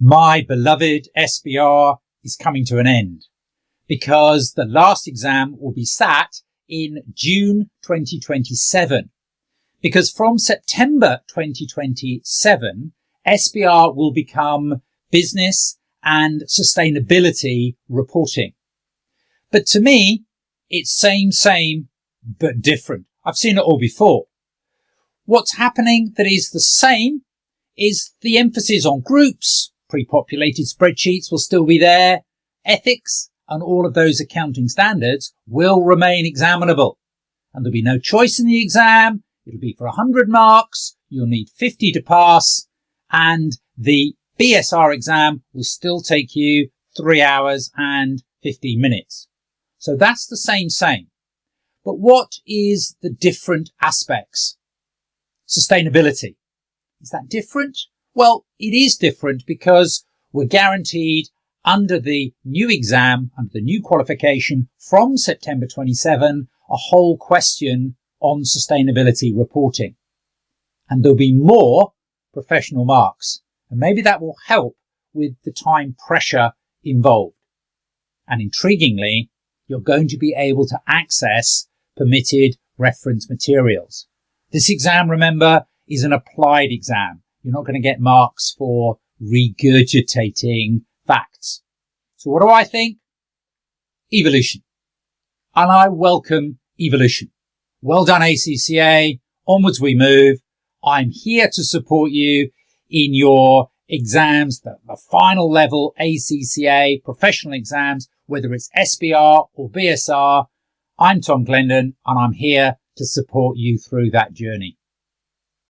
My beloved SBR is coming to an end because the last exam will be sat in June 2027. Because from September 2027, SBR will become business and sustainability reporting. But to me, it's same, but different. I've seen it all before. What's happening that is the same is the emphasis on groups. Pre-populated spreadsheets will still be there. Ethics and all of those accounting standards will remain examinable. And there'll be no choice in the exam. It'll be for 100 marks. You'll need 50 to pass. And the BSR exam will still take you 3 hours and 15 minutes. So that's the same. But what is the different aspects? Sustainability. Is that different? Well, it is different because we're guaranteed under the new exam, under the new qualification from September 27, a whole question on sustainability reporting. And there'll be more professional marks. And maybe that will help with the time pressure involved. And intriguingly, you're going to be able to access permitted reference materials. This exam, remember, is an applied exam. You're not going to get marks for regurgitating facts. So what do I think? Evolution. And I welcome evolution. Well done, ACCA. Onwards we move. I'm here to support you in your exams, the final level ACCA professional exams, whether it's SBR or BSR. I'm Tom Clendon, and I'm here to support you through that journey.